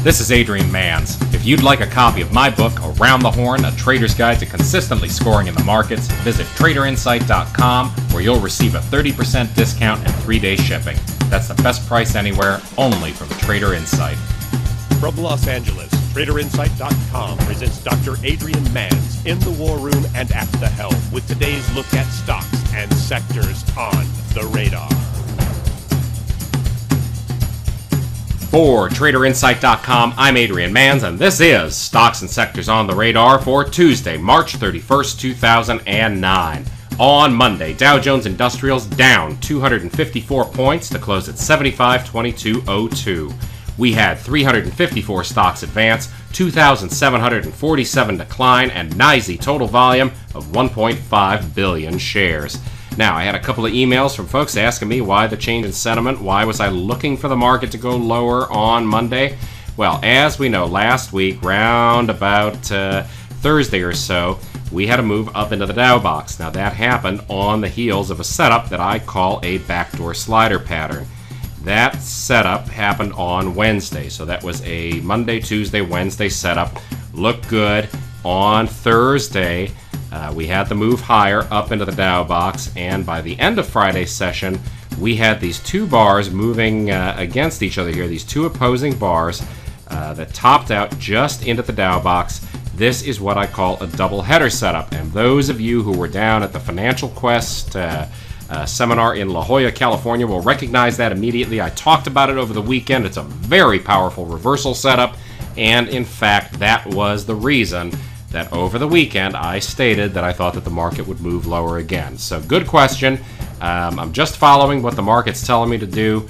This is Adrian Manz. If you'd like a copy of my book, Around the Horn, A Trader's Guide to Consistently Scoring in the Markets, visit TraderInsight.com, where you'll receive a 30% discount and 3-day shipping. That's the best price anywhere, only from Trader Insight. From Los Angeles, TraderInsight.com presents Dr. Adrian Manz in the war room and at the helm with today's look at stocks and sectors on the radar. For TraderInsight.com, I'm Adrian Manz, and this is Stocks and Sectors on the Radar for Tuesday, March 31st, 2009. On Monday, Dow Jones Industrials down 254 points to close at 7522.02. We had 354 stocks advance, 2,747 decline, and NYSE total volume of 1.5 billion shares. Now, I had a couple of emails from folks asking me why the change in sentiment, why was I looking for the market to go lower on Monday? Well, as we know, last week, round about Thursday or so, we had a move up into the Dow box. Now, that happened on the heels of a setup that I call a backdoor slider pattern. That setup happened on Wednesday, so that was a Monday, Tuesday, Wednesday setup. Looked good. On Thursday, we had the move higher up into the Dow box, and by the end of Friday's session, we had these two bars moving against each other here, these two opposing bars that topped out just into the Dow box. This is what I call a double header setup, and those of you who were down at the Financial Quest seminar in La Jolla, California will recognize that immediately. I talked about it over the weekend. It's a very powerful reversal setup, and in fact, that was the reason that over the weekend I stated that I thought that the market would move lower again. So good question. I'm just following what the market's telling me to do.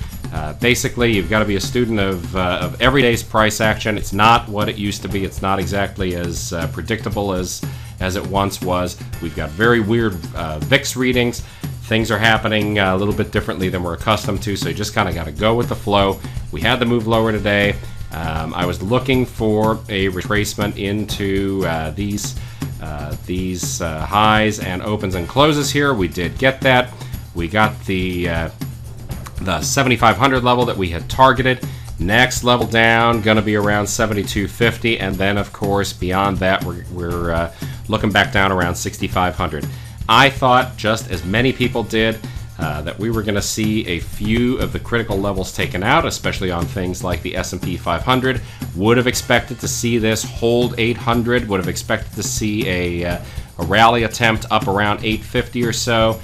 Basically, you've got to be a student of every day's price action. It's not what it used to be. It's not exactly as predictable as it once was. We've got very weird VIX readings. Things are happening a little bit differently than we're accustomed to, so you just kind of got to go with the flow. We had the move lower today. I was looking for a retracement into these highs and opens and closes here. We did get that. We got the 7,500 level that we had targeted. Next level down, going to be around 7,250, and then of course beyond that we're looking back down around 6,500. I thought, just as many people did, that we were going to see a few of the critical levels taken out, especially on things like the S&P 500. Would have expected to see this hold 800. Would have expected to see a rally attempt up around 850 or so.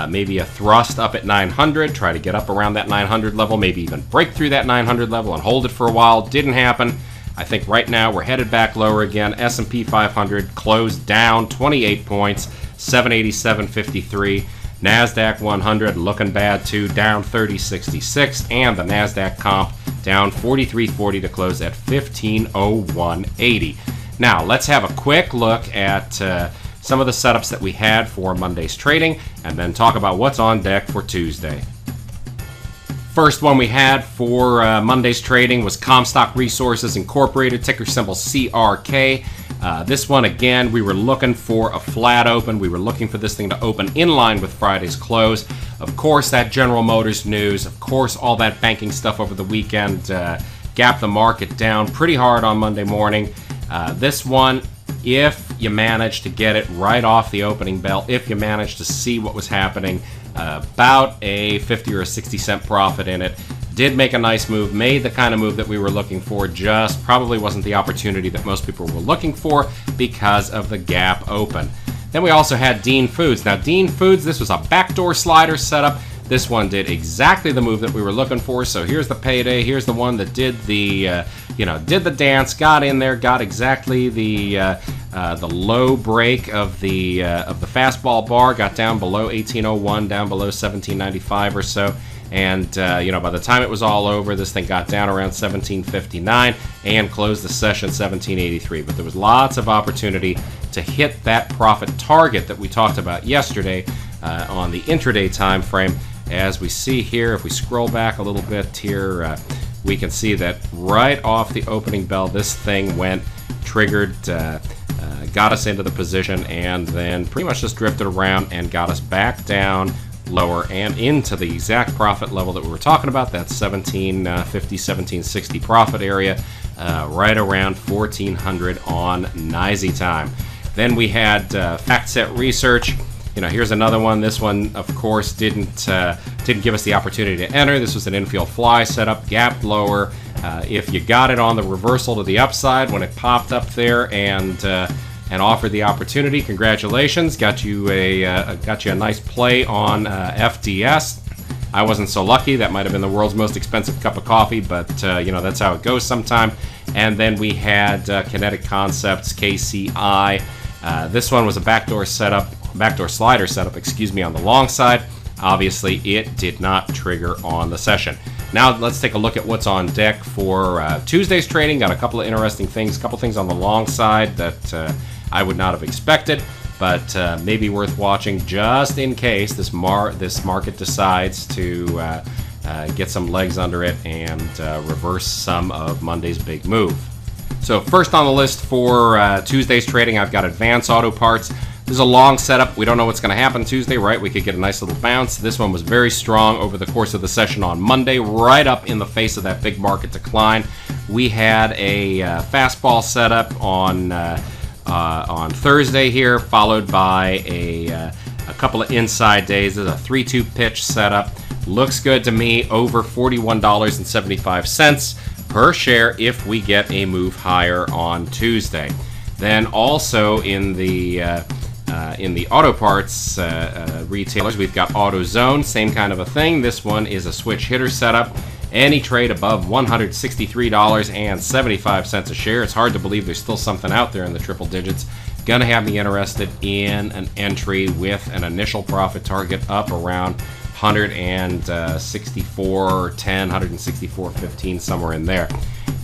Maybe a thrust up at 900. Try to get up around that 900 level. Maybe even break through that 900 level and hold it for a while. Didn't happen. I think right now we're headed back lower again. S&P 500 closed down 28 points, 787.53. NASDAQ 100 looking bad too, down 30.66, and the NASDAQ comp down 43.40 to close at 1501.80. Now, let's have a quick look at some of the setups that we had for Monday's trading, and then talk about what's on deck for Tuesday. First one we had for Monday's trading was Comstock Resources Incorporated, ticker symbol CRK. This one, again, we were looking for a flat open. We were looking for this thing to open in line with Friday's close. Of course, that General Motors news, of course, all that banking stuff over the weekend gapped the market down pretty hard on Monday morning. This one, if you manage to get it right off the opening bell, if you manage to see what was happening, about a 50 or a 60 cent profit in it. Did make a nice move, made the kind of move that we were looking for, just probably wasn't the opportunity that most people were looking for because of the gap open. Then we also had Dean Foods. Now, Dean Foods, this was a backdoor slider setup. This one did exactly the move that we were looking for. So here's the payday. Here's the one that did the, did the dance, got in there, got exactly the low break of the fastball bar, got down below 1801, down below 1795 or so. And, by the time it was all over, this thing got down around 1759 and closed the session 1783. But there was lots of opportunity to hit that profit target that we talked about yesterday on the intraday time frame. As we see here, if we scroll back a little bit here, we can see that right off the opening bell, this thing went, triggered, got us into the position, and then pretty much just drifted around and got us back down lower and into the exact profit level that we were talking about, that 1750, 1760 profit area. right around 1400 on NYSE time. Then we had FactSet Research. Here's another one. This one, of course, didn't give us the opportunity to enter. This was an infield fly setup, gap lower. If you got it on the reversal to the upside when it popped up there and offered the opportunity, congratulations. Got you a nice play on FDS. I wasn't so lucky. That might have been the world's most expensive cup of coffee, but that's how it goes sometime. And then we had Kinetic Concepts, KCI. This one was a backdoor slider setup, on the long side. Obviously, it did not trigger on the session. Now let's take a look at what's on deck for Tuesday's trading. Got a couple of interesting things, on the long side that I would not have expected, but maybe worth watching just in case this market decides to get some legs under it and reverse some of Monday's big move. So first on the list for Tuesday's trading, I've got Advance Auto Parts. This is a long setup. We don't know what's going to happen Tuesday, right? We could get a nice little bounce. This one was very strong over the course of the session on Monday, right up in the face of that big market decline. We had a fastball setup on Thursday here, followed by a couple of inside days. There's a 3-2 pitch setup. Looks good to me, over $41.75 per share if we get a move higher on Tuesday. Then also in the auto parts retailers, we've got AutoZone, same kind of a thing. This one is a switch hitter setup. Any trade above $163.75 a share. It's hard to believe there's still something out there in the triple digits. Gonna have me interested in an entry with an initial profit target up around 164.10, 164.15, somewhere in there.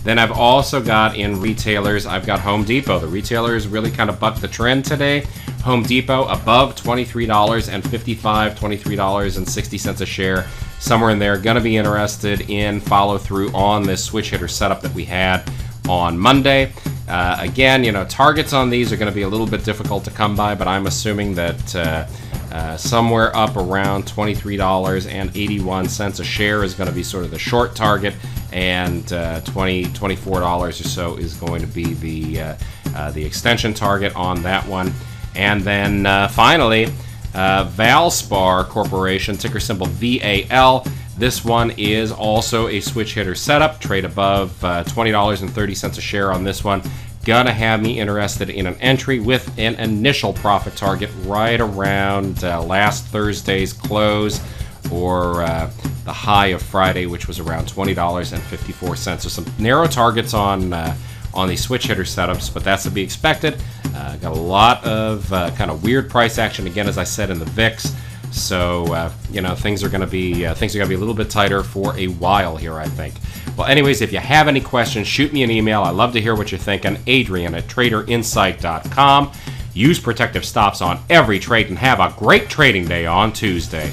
Then I've also got in retailers, I've got Home Depot. The retailers really kind of bucked the trend today. Home Depot above $23.55, $23.60 a share, somewhere in there. Going to be interested in follow through on this switch hitter setup that we had on Monday. Again, targets on these are going to be a little bit difficult to come by, but I'm assuming that somewhere up around $23.81 a share is going to be sort of the short target, and $24 or so is going to be the extension target on that one. And then finally, Valspar Corporation, ticker symbol VAL. This one is also a switch hitter setup. Trade above $20.30 a share on this one. Gonna have me interested in an entry with an initial profit target right around last Thursday's close, or the high of Friday, which was around $20.54. So some narrow targets on these switch hitter setups, but that's to be expected. Got a lot of kind of weird price action again, as I said, in the VIX. So things are going to be a little bit tighter for a while here, I think. Well, anyways, if you have any questions, shoot me an email. I love to hear what you're thinking. Adrian at TraderInsight.com. Use protective stops on every trade and have a great trading day on Tuesday.